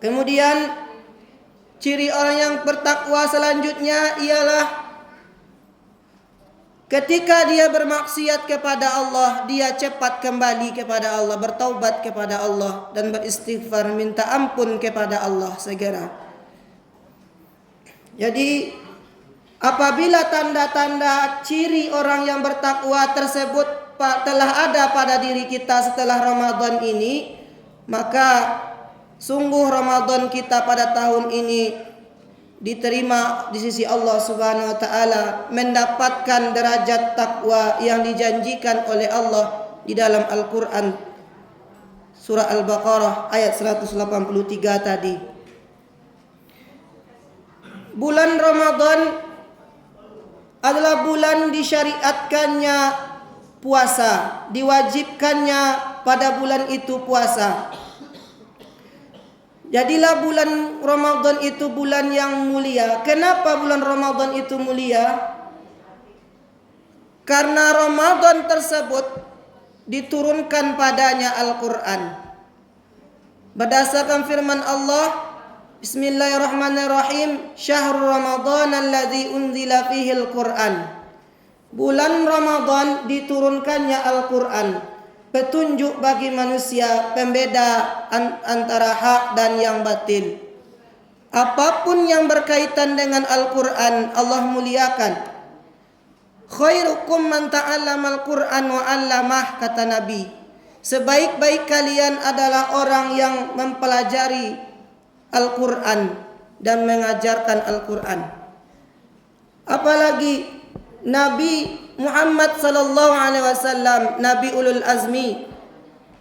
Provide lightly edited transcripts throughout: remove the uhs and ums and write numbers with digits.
Kemudian ciri orang yang bertakwa selanjutnya ialah ketika dia bermaksiat kepada Allah, dia cepat kembali kepada Allah, bertaubat kepada Allah dan beristighfar, minta ampun kepada Allah segera. Jadi apabila tanda-tanda ciri orang yang bertakwa tersebut telah ada pada diri kita setelah Ramadan ini, maka sungguh Ramadan kita pada tahun ini diterima di sisi Allah Subhanahu wa taala, mendapatkan derajat takwa yang dijanjikan oleh Allah di dalam Al-Qur'an surah Al-Baqarah ayat 183 tadi. Bulan Ramadan adalah bulan disyariatkannya puasa, diwajibkannya pada bulan itu puasa. Jadilah bulan Ramadan itu bulan yang mulia. Kenapa bulan Ramadan itu mulia? Karena Ramadan tersebut diturunkan padanya Al-Quran. Berdasarkan firman Allah, Bismillahirrahmanirrahim, Syahrul Ramadan alladzi unzila fihi Al-Quran. Bulan Ramadan diturunkannya Al-Quran, petunjuk bagi manusia, pembeda antara hak dan yang batil. Apapun yang berkaitan dengan Al-Quran Allah muliakan. Khairukum man ta'allama Al-Quran wa 'allamah, kata Nabi. Sebaik-baik kalian adalah orang yang mempelajari Al-Quran dan mengajarkan Al-Quran. Apalagi Nabi Muhammad sallallahu alaihi wasallam, Nabi ulul azmi.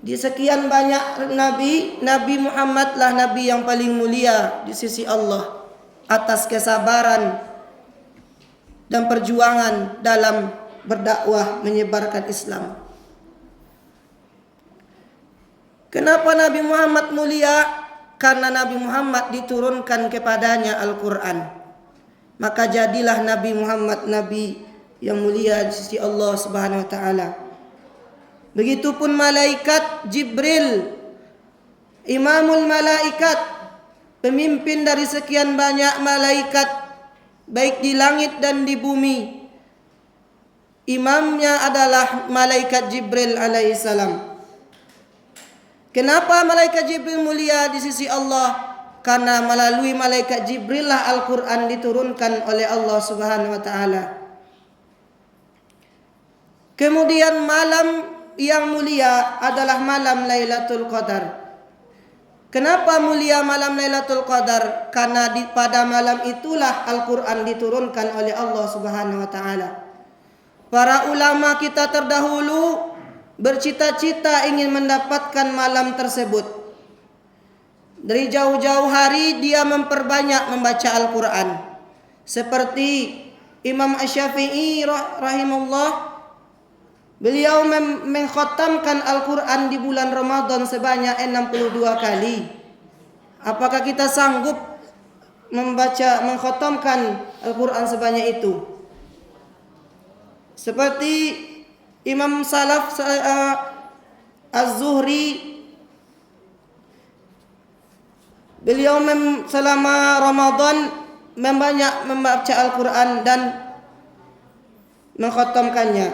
Di sekian banyak nabi, Nabi Muhammadlah nabi yang paling mulia di sisi Allah atas kesabaran dan perjuangan dalam berdakwah menyebarkan Islam. Kenapa Nabi Muhammad mulia? Karena Nabi Muhammad diturunkan kepadanya Al-Quran. Maka jadilah Nabi Muhammad nabi yang mulia di sisi Allah Subhanahu wa taala. Begitupun malaikat Jibril, imamul malaikat, pemimpin dari sekian banyak malaikat baik di langit dan di bumi. Imamnya adalah malaikat Jibril alaihissalam. Kenapa malaikat Jibril mulia di sisi Allah? Karena melalui malaikat Jibril lah Al-Quran diturunkan oleh Allah Subhanahu wa taala. Kemudian malam yang mulia adalah malam Lailatul Qadar. Kenapa mulia malam Lailatul Qadar? Karena pada malam itulah Al-Quran diturunkan oleh Allah Subhanahu wa taala. Para ulama kita terdahulu bercita-cita ingin mendapatkan malam tersebut. Dari jauh-jauh hari dia memperbanyak membaca Al-Quran. Seperti Imam Asy-Syafi'i rahimahullah, beliau mengkhatamkan Al-Quran di bulan Ramadan sebanyak 62 kali. Apakah kita sanggup mengkhatamkan Al-Quran sebanyak itu? Seperti Imam Salaf Az-Zuhri, beliau selama Ramadan membanyak membaca Al-Quran dan mengkhatamkannya.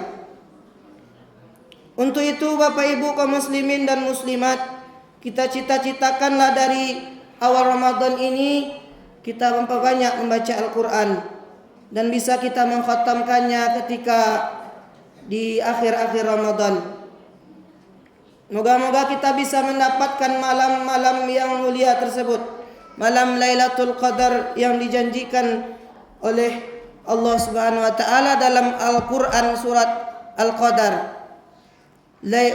Untuk itu Bapak Ibu kaum muslimin dan muslimat, kita cita-citakanlah dari awal Ramadan ini kita memperbanyak membaca Al-Quran dan bisa kita mengkhatamkannya ketika di akhir-akhir Ramadan. Moga-moga kita bisa mendapatkan malam-malam yang mulia tersebut, malam Lailatul Qadar yang dijanjikan oleh Allah Subhanahu wa taala dalam Al-Qur'an surat Al-Qadar.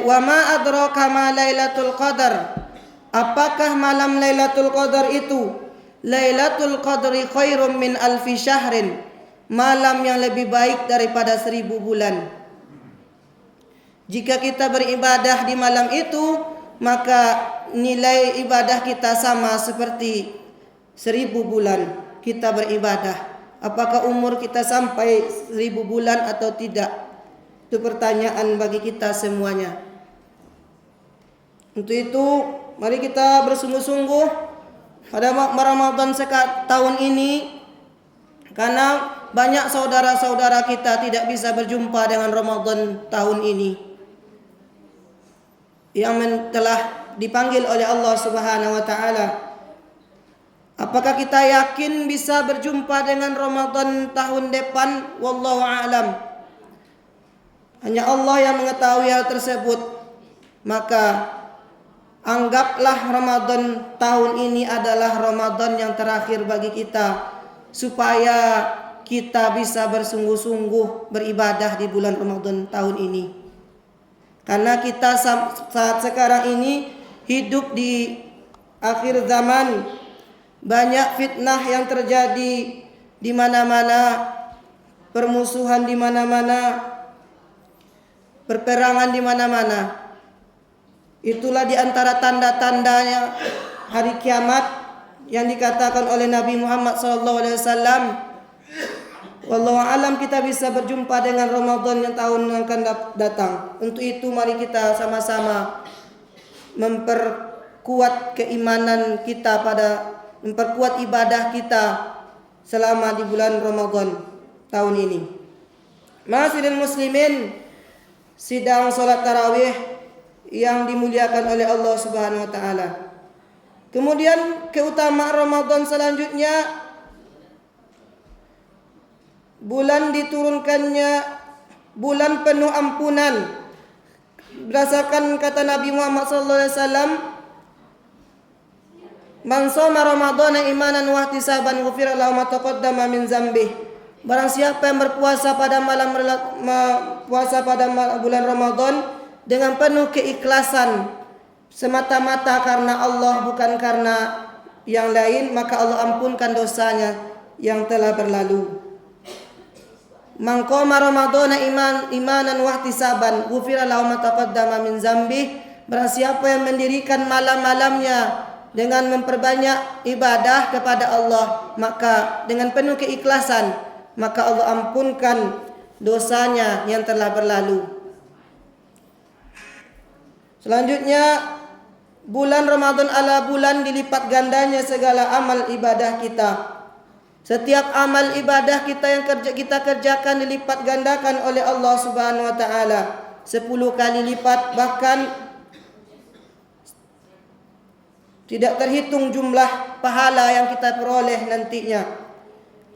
Wa ma adraka ma Lailatul Qadar? Apakah malam Lailatul Qadar itu? Lailatul Qadri khairum min alfi syahrin. Malam yang lebih baik daripada 1000 bulan. Jika kita beribadah di malam itu, maka nilai ibadah kita sama seperti 1000 bulan kita beribadah. Apakah umur kita sampai 1000 bulan atau tidak? Itu pertanyaan bagi kita semuanya. Untuk itu, mari kita bersungguh-sungguh pada Ramadan tahun ini, karena banyak saudara-saudara kita tidak bisa berjumpa dengan Ramadan tahun ini yang telah dipanggil oleh Allah Subhanahu wa taala. Apakah kita yakin bisa berjumpa dengan Ramadan tahun depan? Wallahu a'lam. Hanya Allah yang mengetahui hal tersebut. Maka anggaplah Ramadan tahun ini adalah Ramadan yang terakhir bagi kita, supaya kita bisa bersungguh-sungguh beribadah di bulan Ramadan tahun ini. Karena kita saat sekarang ini hidup di akhir zaman. Banyak fitnah yang terjadi di mana-mana, permusuhan di mana-mana, perperangan di mana-mana. Itulah di antara tanda-tandanya hari kiamat yang dikatakan oleh Nabi Muhammad SAW. Wallahu alam, kita bisa berjumpa dengan Ramadan yang tahun yang akan datang. Untuk itu mari kita sama-sama memperkuat keimanan kita memperkuat ibadah kita selama di bulan Ramadan tahun ini. Ma'asyiral muslimin, sidang salat tarawih yang dimuliakan oleh Allah Subhanahu wa taala. Kemudian keutamaan Ramadan selanjutnya, bulan diturunkannya bulan penuh ampunan. Berdasarkan kata Nabi Muhammad SAW, man shoma ramadhana imanan wa ihtisaban ghufira lahu ma taqaddama min dzambih. Barang siapa yang berpuasa pada bulan Ramadan dengan penuh keikhlasan, semata-mata karena Allah, bukan karena yang lain, maka Allah ampunkan dosanya yang telah berlalu. Man qama ramadhana imanan wa ihtisaban ghufira lahu ma taqaddama min dzambih. Barang siapa yang mendirikan malam-malamnya dengan memperbanyak ibadah kepada Allah, maka dengan penuh keikhlasan, maka Allah ampunkan dosanya yang telah berlalu. Selanjutnya, bulan Ramadan adalah bulan dilipat gandanya segala amal ibadah kita. Setiap amal ibadah kita yang kita kerjakan dilipat gandakan oleh Allah Subhanahu wa taala 10 kali lipat, bahkan tidak terhitung jumlah pahala yang kita peroleh nantinya.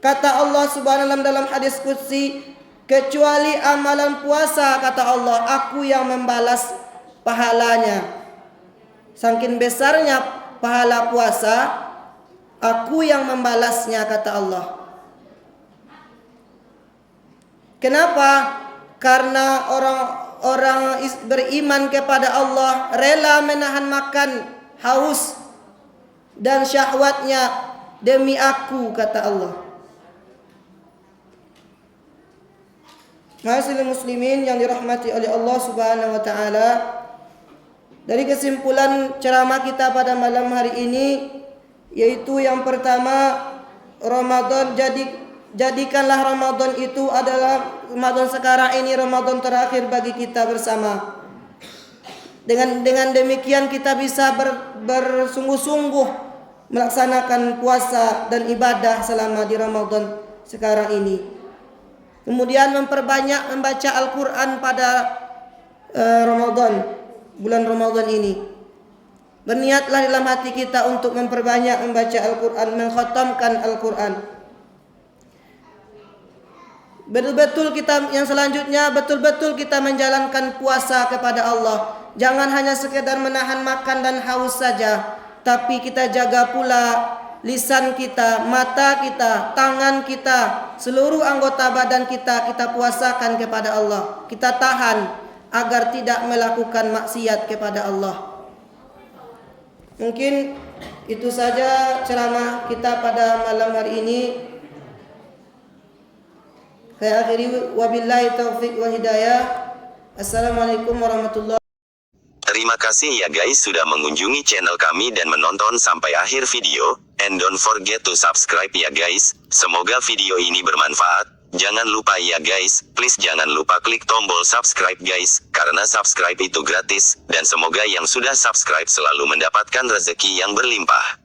Kata Allah Subhanahu wa taala dalam hadis qudsi, kecuali amalan puasa, kata Allah, aku yang membalas pahalanya. Saking besarnya pahala puasa, aku yang membalasnya, kata Allah. Kenapa? Karena orang-orang beriman kepada Allah rela menahan makan, haus dan syahwatnya demi aku, kata Allah. Ma'asyiral muslimin yang dirahmati oleh Allah Subhanahu wa taala, dari kesimpulan ceramah kita pada malam hari ini, yaitu yang pertama, Ramadan, jadikanlah Ramadan itu adalah Ramadan sekarang ini Ramadan terakhir bagi kita bersama. Dengan demikian kita bisa bersungguh-sungguh melaksanakan puasa dan ibadah selama di Ramadan sekarang ini. Kemudian memperbanyak membaca Al-Quran pada bulan Ramadan ini. Berniatlah dalam hati kita untuk memperbanyak membaca Al-Quran, mengkhatamkan Al-Quran. Betul-betul kita menjalankan puasa kepada Allah. Jangan hanya sekedar menahan makan dan haus saja, tapi kita jaga pula lisan kita, mata kita, tangan kita, seluruh anggota badan kita puasakan kepada Allah. Kita tahan agar tidak melakukan maksiat kepada Allah. Mungkin itu saja ceramah kita pada malam hari ini. Saya akhiri, wabillahi taufiq wa hidayah. Assalamualaikum warahmatullahi wabarakatuh. Terima kasih ya guys sudah mengunjungi channel kami dan menonton sampai akhir video. And don't forget to subscribe ya guys. Semoga video ini bermanfaat. Jangan lupa ya guys, please jangan lupa klik tombol subscribe guys, karena subscribe itu gratis. Dan semoga yang sudah subscribe selalu mendapatkan rezeki yang berlimpah.